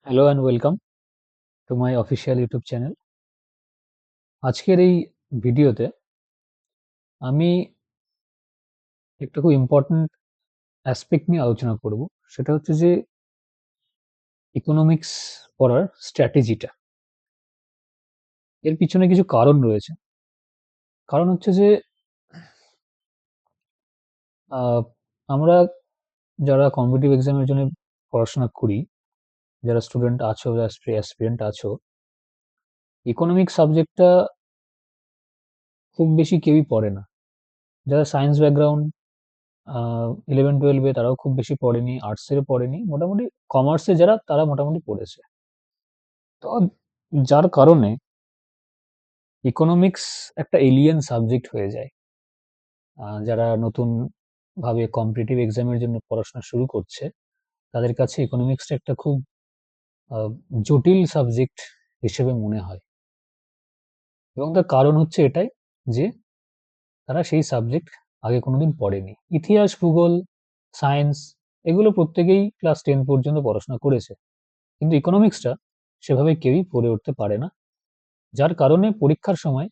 Hello and welcome to my official YouTube channel. আজকের এই ভিডিওতে আমি একটা খুব ইম্পর্ট্যান্ট অ্যাসপেক্ট নিয়ে আলোচনা করব। সেটা হচ্ছে যে ইকোনমিক্স পড়ার স্ট্র্যাটেজিটা। এর পিছনে কিছু কারণ রয়েছে। কারণ হচ্ছে যে আ আমরা যারা কম্পিটিটিভ এক্সামের জন্য পড়াশোনা করি, যারা স্টুডেন্ট আছো বা অ্যাসপিরেন্ট আছো, ইকোনমিক্স সাবজেক্টটা খুব বেশি কেউই পড়ে না। যারা সায়েন্স ব্যাকগ্রাউন্ড 11-12 তারাও খুব বেশি পড়েনি, আর্টসেরও পড়েনি। মোটামুটি কমার্সে যারা তারা মোটামুটি পড়েছে। তো যার কারণে ইকোনমিক্স একটা এলিয়েন সাবজেক্ট হয়ে যায়। যারা নতুন ভাবে কম্পিটিটিভ এক্সামের জন্য পড়াশোনা শুরু করছে, তাদের কাছে ইকোনমিক্সটা একটা খুব আ জটিল সাবজেক্ট হিসেবে মনে হয়। এবং তার কারণ হচ্ছে এটাই যে তারা সেই সাবজেক্ট আগে কোনোদিন পড়েনি। ইতিহাস, ভূগোল, সায়েন্স এগুলো প্রত্যেকেই ক্লাস 10 পর্যন্ত পড়াশোনা করেছে। কিন্তু ইকোনমিক্সটা সেভাবে কেউই পড়ে উঠতে পারে না। যার কারণে পরীক্ষার সময়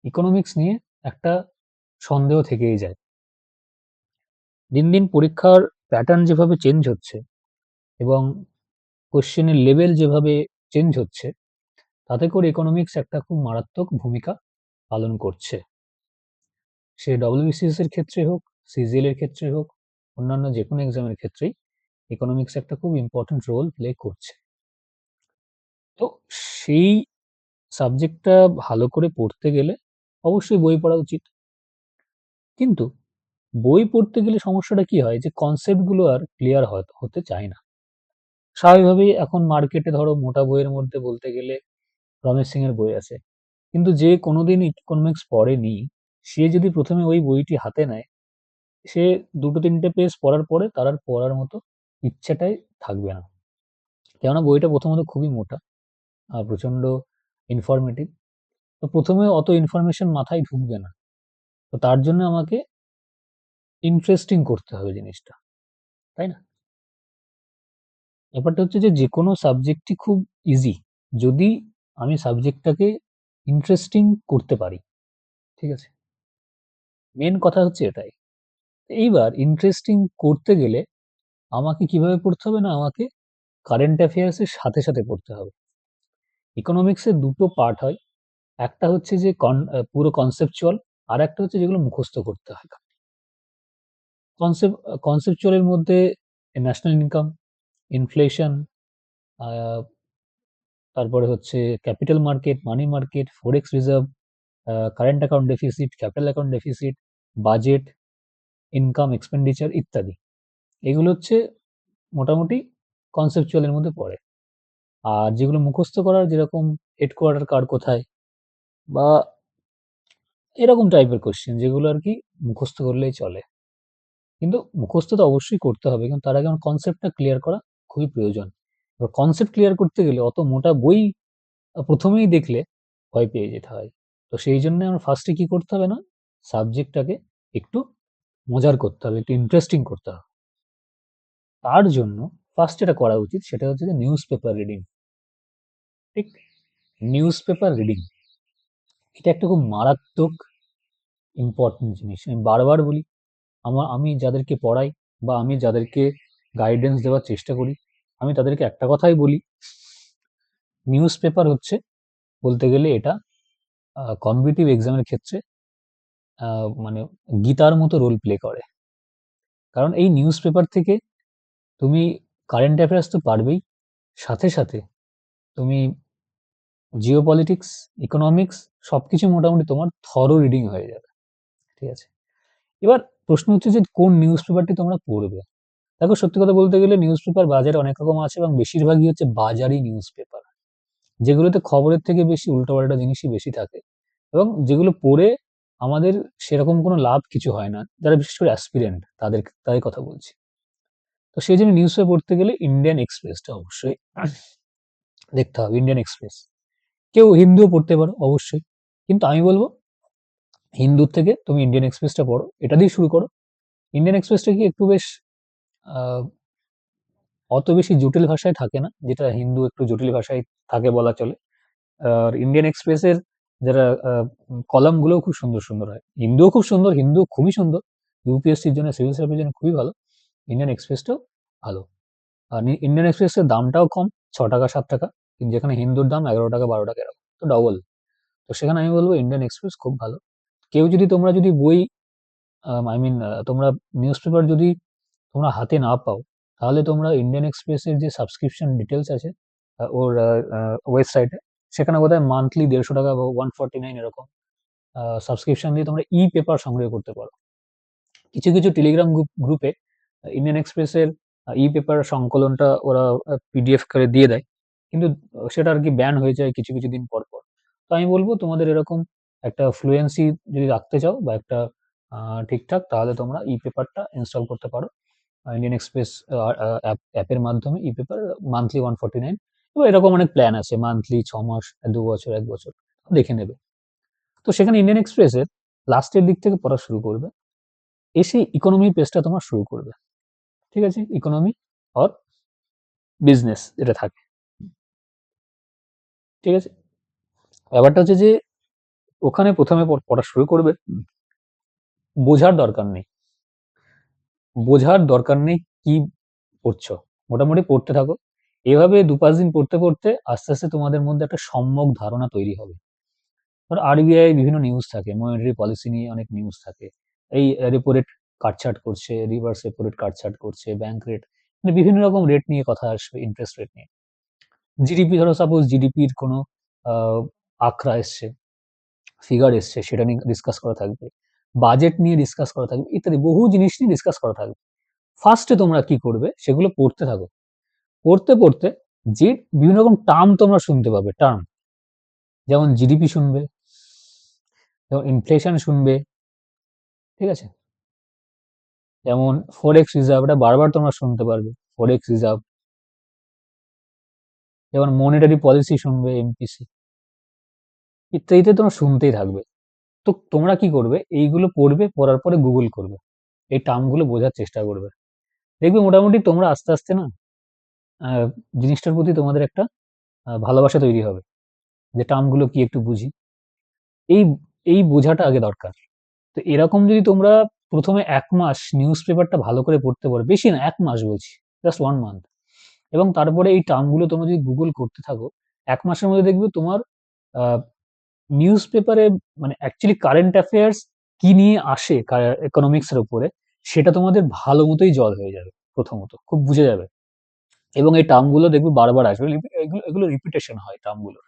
ইকোনমিক্স নিয়ে একটা সন্দেহ থেকেই যায়। দিন, দিন পরীক্ষার প্যাটার্ন যেভাবে চেঞ্জ হচ্ছে এবং কোয়েশ্চেনের লেভেল যেভাবে চেঞ্জ হচ্ছে, তাতে করে ইকোনমিক্স একটা খুব মারাত্মক ভূমিকা পালন করছে। সে WBCS এর ক্ষেত্রে হোক, CGL এর ক্ষেত্রে হোক, অন্যান্য যেকোনো এক্সামের ক্ষেত্রেই ইকোনমিক্স একটা খুব ইম্পর্টেন্ট রোল প্লে করছে। তো সেই সাবজেক্টটা ভালো করে পড়তে গেলে অবশ্যই বই পড়া উচিত। কিন্তু বই পড়তে গেলে সমস্যাটা কি হয় যে কনসেপ্ট গুলো আর ক্লিয়ার হতে চায় না। স্বাভাবিকভাবেই এখন মার্কেটে ধরো মোটা বইয়ের মধ্যে বলতে গেলে রমেশ সিং এর বই আছে। কিন্তু যে কোনোদিন ইকোনমিক্স পড়েনি, সে যদি প্রথমে ওই বইটি হাতে নেয়, সে ২-৩টে পেজ পড়ার পরে তার আর পড়ার মতো ইচ্ছাটাই থাকবে না। কেননা বইটা প্রথমত খুবই মোটা, প্রচন্ড ইনফরমেটিভ। তো প্রথমে অত ইনফরমেশন মাথায় ঢুকবে না। তো তার জন্য আমাকে ইন্টারেস্টিং করতে হবে জিনিসটা, তাই না? ব্যাপারটা হচ্ছে যে যেকোনো সাবজেক্টই খুব ইজি যদি আমি সাবজেক্টটাকে ইন্টারেস্টিং করতে পারি। ঠিক আছে? মেন কথা হচ্ছে এটাই। এইবার ইন্টারেস্টিং করতে গেলে আমাকে কিভাবে পড়তে হবে না, আমাকে কারেন্ট অ্যাফেয়ার্স এর সাথে, সাথে পড়তে হবে। ইকোনমিক্স এর ২ টো পার্ট হয়। একটা হচ্ছে যে পুরো কনসেপচুয়াল, আরেকটা হচ্ছে যেগুলো মুখস্থ করতে হয়। কনসেপচুয়াল এর মধ্যে ন্যাশনাল ইনকাম, ইনফ্লেশন, আ তারপরে হচ্ছে ক্যাপিটাল মার্কেট, মানি মার্কেট, ফরেক্স reserve, current account deficit, capital account deficit, budget, income expenditure ইত্যাদি। এগুলো হচ্ছে মোটামুটি কনসেপচুয়াল এর মধ্যে পড়ে। আর যেগুলো মুখস্থ করার, যেরকম হেডকোয়ার্টার কার কোথায় বা এরকম টাইপের কোয়েশ্চেন যেগুলো আর কি মুখস্থ করলেই চলে। কিন্তু মুখস্থ তো অবশ্যই করতে হবে, কিন্তু তার আগে আমার কনসেপ্টটা ক্লিয়ার করা খুবই প্রয়োজন। এবার কনসেপ্ট ক্লিয়ার করতে গেলে অত মোটা বই প্রথমেই দেখলে ভয় পেয়ে যেতে হয়। তো সেই জন্য আমার ফার্স্টে কি করতে হবে না, সাবজেক্টটাকে একটু মজার করতে হবে, একটু ইন্টারেস্টিং করতে হবে। তার জন্য ফার্স্ট যেটা করা উচিত সেটা হচ্ছে যে নিউজ পেপার রিডিং। ঠিক, নিউজ পেপার রিডিং এটা একটা খুব মারাত্মক ইম্পর্টেন্ট জিনিস। আমি বারবার বলি, আমি যাদেরকে পড়াই বা আমি যাদেরকে গাইডেন্স দেওয়ার চেষ্টা করি, আমি তাদেরকে একটা কথাই বলি, নিউজ পেপার হচ্ছে বলতে গেলে এটা কম্পিটিটিভ এক্সামের ক্ষেত্রে মানে গীতার মতো রোল প্লে করে। কারণ এই নিউজ পেপার থেকে তুমি কারেন্ট অ্যাফেয়ার্স তো পারবেই, সাথে সাথে তুমি জিওপলিটিক্স, ইকোনমিক্স সবকিছু মোটামুটি তোমার থরো রিডিং হয়ে যাবে। ঠিক আছে? এবার প্রশ্ন হচ্ছে যে কোন নিউজ পেপারটি তোমরা পড়বে? দেখো, সত্যি কথা বলতে গেলে নিউজ পেপার বাজারে অনেক রকম আছে এবং বেশিরভাগই হচ্ছে বাজারি নিউজ পেপার, যেগুলোতে খবরের থেকে বেশি উল্টোপাল্টা জিনিসই বেশি থাকে এবং যেগুলো পড়ে আমাদের সেরকম কোনো লাভ কিছু হয় না, যারা বিশেষ করে অ্যাসপিরেন্ট তাদের কথা বলছি। তো সেই জন্য নিউজ পেপার পড়তে গেলে ইন্ডিয়ান এক্সপ্রেসটা অবশ্যই দেখতে হবে। ইন্ডিয়ান এক্সপ্রেস, কেউ হিন্দুও পড়তে পারো অবশ্যই, কিন্তু আমি বলবো হিন্দুর থেকে তুমি ইন্ডিয়ান এক্সপ্রেসটা পড়ো, এটা দিয়ে শুরু করো। ইন্ডিয়ান এক্সপ্রেসটা কি একটু বেশ অত বেশি জটিল ভাষায় থাকে না, যেটা হিন্দু একটু জটিল ভাষায় থাকে বলা চলে। আর ইন্ডিয়ান এক্সপ্রেসের যারা কলাম গুলোও খুব সুন্দর সুন্দর হয়। হিন্দুও খুব সুন্দর, হিন্দু খুবই সুন্দর, ইউপিএসসির জন্য, সিভিল সার্ভিসের জন্য খুবই ভালো। ইন্ডিয়ান এক্সপ্রেসটাও ভালো। আর ইন্ডিয়ান এক্সপ্রেসের দামটাও কম, 6 টাকা 7 টাকা, কিন্তু যেখানে হিন্দুর দাম 11 টাকা 12 টাকা এরকম, তো ডবল। তো সেখানে আমি বলবো ইন্ডিয়ান এক্সপ্রেস খুব ভালো। কেউ যদি, তোমরা যদি বই, আই মিন তোমরা নিউজ পেপার যদি তোমরা হাতে না পাও, তাহলে তোমরা ইন্ডিয়ান এক্সপ্রেসের যে সাবস্ক্রিপশন ডিটেলস আছে ওর ওয়েবসাইটে, সেখানে বোধহয় মান্থলি 150 টাকা বা 149 এরকম সাবস্ক্রিপশন দিয়ে তোমরা ই পেপার সংগ্রহ করতে পারো। কিছু কিছু টেলিগ্রাম গ্রুপে ইন্ডিয়ান এক্সপ্রেসের ই পেপার সংকলনটা ওরা পিডিএফ করে দিয়ে দেয়, কিন্তু সেটা আর কি ব্যান হয়ে যায় কিছু কিছু দিন পর পর। তো আমি বলবো তোমাদের এরকম একটা ফ্লুয়েন্সি যদি রাখতে চাও বা একটা ঠিকঠাক, তাহলে তোমরা ই পেপারটা ইনস্টল করতে পারো। ইন্ডিয়ান এক্সপ্রেস অ্যাপের মাধ্যমে ই পেপার মান্থলি 149, এবার এরকম অনেক প্ল্যান আছে, মান্থলি 6 মাস, 2 বছর, 1 বছর, দেখে নেবে। তো সেখানে ইন্ডিয়ান এক্সপ্রেসের লাস্টের দিক থেকে পড়া শুরু করবে, এসে ইকোনমি পেজটা তোমার শুরু করবে। ঠিক আছে, ইকোনমি অর বিজনেস যেটা থাকে, ঠিক আছে। ব্যাপারটা হচ্ছে যে ওখানে প্রথমে পড়া শুরু করবে, বোঝার দরকার নেই, বোঝার দরকার নেই কি পড়ছো, মোটামুটি পড়তে থাকো। এভাবে 2-5 দিন পড়তে পড়তে আস্তে আস্তে তোমাদের মধ্যে একটা সম্যক ধারণা তৈরি হবে। ধর আরবিআই বিভিন্ন নিউজ থাকে, মনিটারি পলিসি নিয়ে অনেক নিউজ থাকে, এই রেপো রেট কাটছাট করছে, রিভার্স রেপো রেট কাটছাট করছে, ব্যাংক রেট, মানে বিভিন্ন রকম রেট নিয়ে কথা আসবে, ইন্টারেস্ট রেট নিয়ে। জিডিপি, ধরো সাপোজ জিডিপির কোনো আহ, আঁকড়া এসছে, ফিগার এসছে, সেটা নিয়ে ডিসকাস করা থাকবে, বাজেট নিয়ে ডিসকাস করা থাকবে, ইত্যাদি বহু জিনিস নিয়ে ডিসকাস করা থাকবে। ফার্স্টে তোমরা কি করবে, সেগুলো পড়তে থাকো। পড়তে পড়তে যে বিভিন্ন রকম টার্ম তোমরা শুনতে পাবে, টার্ম, যেমন জিডিপি শুনবে, যেমন ইনফ্লেশন শুনবে, ঠিক আছে, যেমন ফরেক্স রিজার্ভ, এটা বারবার তোমরা শুনতে পারবে, ফরেক্স রিজার্ভ, যেমন মনিটারি পলিসি শুনবে, এমপিসি, ইত্যাদিতে তোমরা শুনতেই থাকবে। তো তোমরা কি করবে, এইগুলো পড়বে, পড়ার পরে গুগল করবে, এই টার্মগুলো বোঝার চেষ্টা করবে। দেখবে মোটামুটি তোমরা আস্তে আস্তে না আহ, জিনিসটার প্রতি তোমাদের একটা ভালোবাসা তৈরি হবে, যে টার্মগুলো কি একটু বুঝি, এই এই বোঝাটা আগে দরকার। তো এরকম যদি তোমরা প্রথমে 1 মাস নিউজ পেপারটা ভালো করে পড়তে পারো, বেশি না, 1 মাস বলছি, জাস্ট 1 মান্থ, এবং তারপরে এই টার্মগুলো তোমরা যদি গুগল করতে থাকো, 1 মাসের মধ্যে দেখবে তোমার নিউজ পেপারে, মানে অ্যাকচুয়ালি কারেন্ট অ্যাফেয়ার্স কি নিয়ে আসে ইকোনমিক্স এর উপরে, সেটা তোমাদের ভালো মতোই জল হয়ে যাবে, প্রথমত খুব বুঝে যাবে। এবং এই টার্মগুলো দেখবে বারবার আসবে, এগুলো এগুলো রিপিটেশন হয় টার্মগুলো।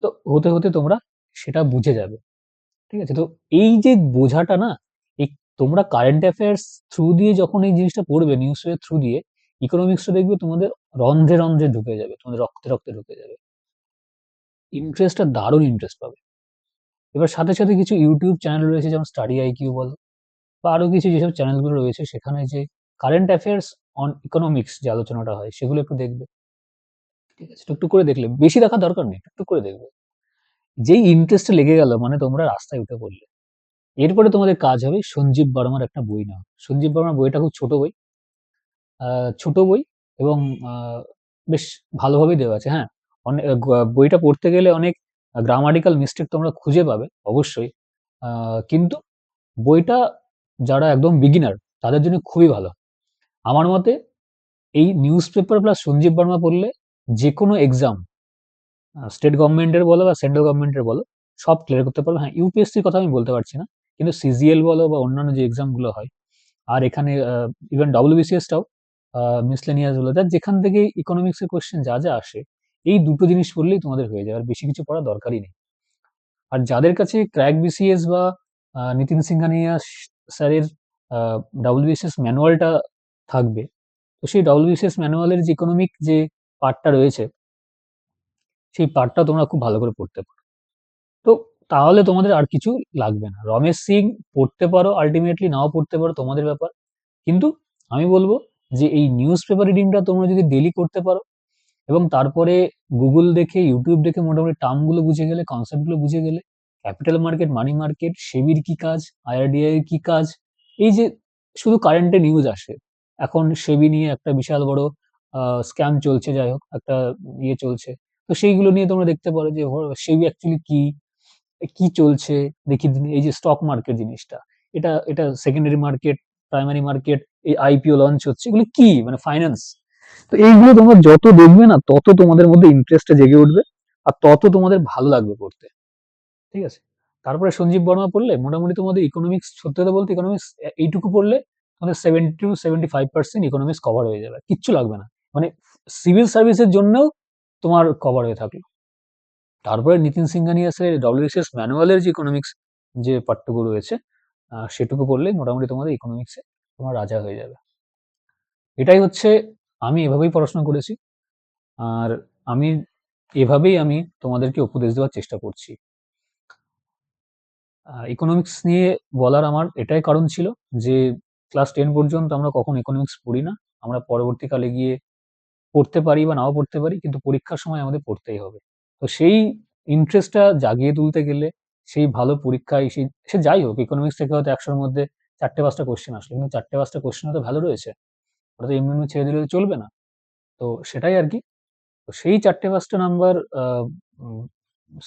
তো হতে হতে তোমরা সেটা বুঝে যাবে, ঠিক আছে। তো এই যে বোঝাটা না, এই তোমরা কারেন্ট অ্যাফেয়ার্স থ্রু দিয়ে যখন এই জিনিসটা পড়বে, নিউজ পেপার থ্রু দিয়ে, ইকোনমিক্সটা দেখবে তোমাদের রন্ধ্রে রন্ধ্রে ঢুকে যাবে, তোমাদের রক্তে রক্তে ঢুকে যাবে, ইন্টারেস্টটা দারুণ ইন্টারেস্ট পাবে। এবার সাথে সাথে কিছু ইউটিউব চ্যানেল রয়েছে, যেমন স্টাডি আইকিউ বলো বা আরো কিছু যেসব চ্যানেলগুলো রয়েছে, সেখানে যে কারেন্ট অ্যাফেয়ার্স অন ইকোনমিক্স যে আলোচনাটা হয়, সেগুলো একটু দেখবে, ঠিক আছে, টুকটুক করে দেখলে, বেশি দেখার দরকার নেই, টুকটুক করে দেখবে। যেই ইন্টারেস্টে লেগে গেল, মানে তোমরা রাস্তায় উঠে পড়লে। এরপরে তোমাদের কাজ হবে সঞ্জীব বর্মার একটা বই নাও। সঞ্জীব বর্মার বইটা খুব ছোট বই, ছোট বই, এবং বেশ ভালোভাবেই দেওয়া আছে। হ্যাঁ, অনেক বইটা পড়তে গেলে অনেক গ্রামাটিক্যাল মিস্টেক তোমরা খুঁজে পাবে অবশ্যই, কিন্তু বইটা যারা একদম বিগিনার, তাদের জন্য খুবই ভালো। আমার মতে এই newspaper plus Sanjeev Verma পড়লে যে কোনো এক্সাম, স্টেট গভর্নমেন্টের বলো বা সেন্ট্রাল গভর্নমেন্টের বলো, সব ক্লিয়ার করতে পারবে। হ্যাঁ, ইউপিএসসির কথা আমি বলতে পারছি না, কিন্তু সিজিএল বলো বা অন্যান্য যে এক্সাম গুলো হয়, আর এখানে ইভেন ডব্লিউবিসিএসটাও, মিসলেনিয়াস বলে, যার যেখান থেকে ইকোনমিক্স এর কোশ্চেন যা যা আসে, এই দুটো জিনিস পড়লেই তোমাদের হয়ে যাবে, আর বেশি কিছু পড়ার দরকারই নেই। আর যাদের কাছে ক্র্যাক বিসিএস বা নিতিন সিংহানিয়া স্যারের ডব্লিউবিসিএস ম্যানুয়ালটা থাকবে, তো সেই ডব্লিউবিসিএস ম্যানুয়ালের যে ইকোনমিক যে পার্টটা রয়েছে, সেই পার্টটা তোমরা খুব ভালো করে পড়তে পারো। তো তাহলে তোমাদের আর কিছু লাগবে না। রমেশ সিং পড়তে পারো, আলটিমেটলি নাও পড়তে পারো, তোমাদের ব্যাপার। কিন্তু আমি বলবো যে এই নিউজ পেপার রিডিংটা তোমরা যদি ডেলি করতে পারো, এবং তারপরে গুগল দেখে, ইউটিউব দেখে মোটামুটি টার্মগুলো বুঝে গেলে, কনসেপ্টগুলো বুঝে গেলে, ক্যাপিটাল মার্কেট, মানি মার্কেট, সেবির কি কাজ, আইআরডিআই এর কি কাজ, এই যে শুধু কারেন্টে নিউজ আসে, এখন সেবি নিয়ে একটা বিশাল বড় স্ক্যাম চলছে, যাই হোক একটা ইয়ে চলছে। তো সেইগুলো নিয়ে তোমরা দেখতে পারো যে সেবি অ্যাকচুয়ালি কি, কি চলছে দেখি এই যে স্টক মার্কেট জিনিসটা, এটা সেকেন্ডারি মার্কেট, প্রাইমারি মার্কেট, এই আইপিও লঞ্চ হচ্ছে, এগুলো কি মানে ফাইন্যান্স। তো এইগুলো তোমরা যত দেখবে না তত তোমাদের মধ্যে ইন্টারেস্টটা জেগে উঠবে, আর তত তোমাদের ভালো লাগবে পড়তে। ঠিক আছে? তারপরে সঞ্জীব বর্মা পড়লে মোটামুটি তোমাদের ইকোনমিক্স, সত্যি কথা বলতে ইকোনমিক্স এইটুকু পড়লে তোমাদের 70 to 75% ইকোনমিক্স কভার হয়ে যাবে, কিচ্ছু লাগবে না। মানে সিভিল সার্ভিসের জন্যও তোমার কভার হয়ে থাকলো। তারপরে নিতিন সিংহানিয়াসের ডব্লিউবিসিএস ম্যানুয়ালের যে ইকোনমিক্স যে পাঠ্যটুকু রয়েছে, সেটুকু পড়লে মোটামুটি তোমাদের ইকোনমিক্সে তোমার রাজা হয়ে যাবে। এটাই হচ্ছে, আমি এভাবেই পড়াশোনা করেছি, আর আমি এভাবেই আমি তোমাদেরকে উপদেশ দেওয়ার চেষ্টা করছি। ইকোনমিক্স নিয়ে বলার আমার এটাই কারণ ছিল যে ক্লাস 10 পর্যন্ত আমরা কখনো ইকোনমিক্স পড়ি না। আমরা পরবর্তীকালে গিয়ে পড়তে পারি বা নাও পড়তে পারি, কিন্তু পরীক্ষার সময় আমাদের পড়তেই হবে। তো সেই ইন্টারেস্টটা জাগিয়ে তুলতে গেলে, সেই ভালো পরীক্ষায় সে যাই হোক, ইকোনমিক্স থেকে হয়তো 100 এর মধ্যে 4টে 5টা কোয়েশ্চেন আসলো, কিন্তু 4টে 5টা কোয়েশ্চেন তো ভ্যালু রয়েছে, ওটা তো এমনি এমনি ছেড়ে দিলে তো চলবে না। তো সেটাই আর কি। তো সেই 4টে 5টা নাম্বার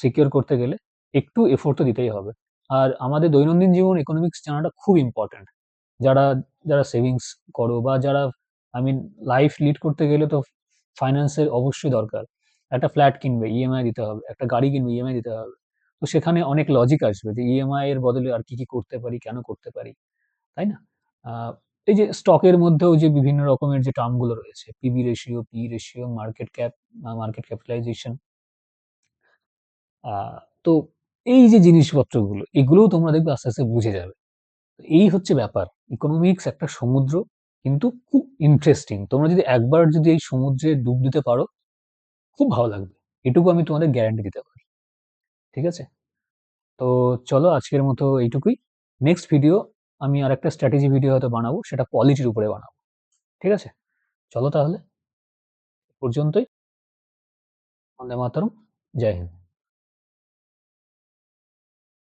সিকিউর করতে গেলে একটু এফোর্ট তো দিতেই হবে। আর আমাদের দৈনন্দিন জীবন ইকোনমিক্স জানাটা খুব ইম্পর্টেন্ট। যারা যারা সেভিংস করো বা যারা, আই মিন, লাইফ লিড করতে গেলে তো ফাইন্যান্সের অবশ্যই দরকার। একটা ফ্ল্যাট কিনবে, ইএমআই দিতে হবে, একটা গাড়ি কিনবে, ইএমআই দিতে হবে। তো সেখানে অনেক লজিক আসবে যে ইএমআই এর বদলে আর কি কি করতে পারি, কেন করতে পারি, তাই না? আহ, এই যে স্টকের মধ্যেও যে বিভিন্ন রকমের যে টার্ম গুলো রয়েছে, PB ratio, P ratio, market cap, market capitalisation, তো এই যে জিনিসপত্রগুলো, এগুলোও তোমরা দেখবে আস্তে আস্তে বুঝে যাবে। তো এই হচ্ছে ব্যাপার। ইকোনমিক্স একটা সমুদ্র, কিন্তু খুব ইন্টারেস্টিং। তোমরা যদি একবার যদি এই সমুদ্রে ডুব দিতে পারো, খুব ভালো লাগবে। এটুকু আমি তোমাদের গ্যারান্টি দিতে পারি। ঠিক আছে? তো চলো আজকের মতো এইটুকুই। নেক্সট ভিডিও আমি আরেকটা স্ট্র্যাটেজি ভিডিও হয়তো বানাবো, সেটা পলিটির উপরে বানাবো। ঠিক আছে? চলো তাহলে, এ পর্যন্তই। বন্দে মাতরম। জয় হিন্দ।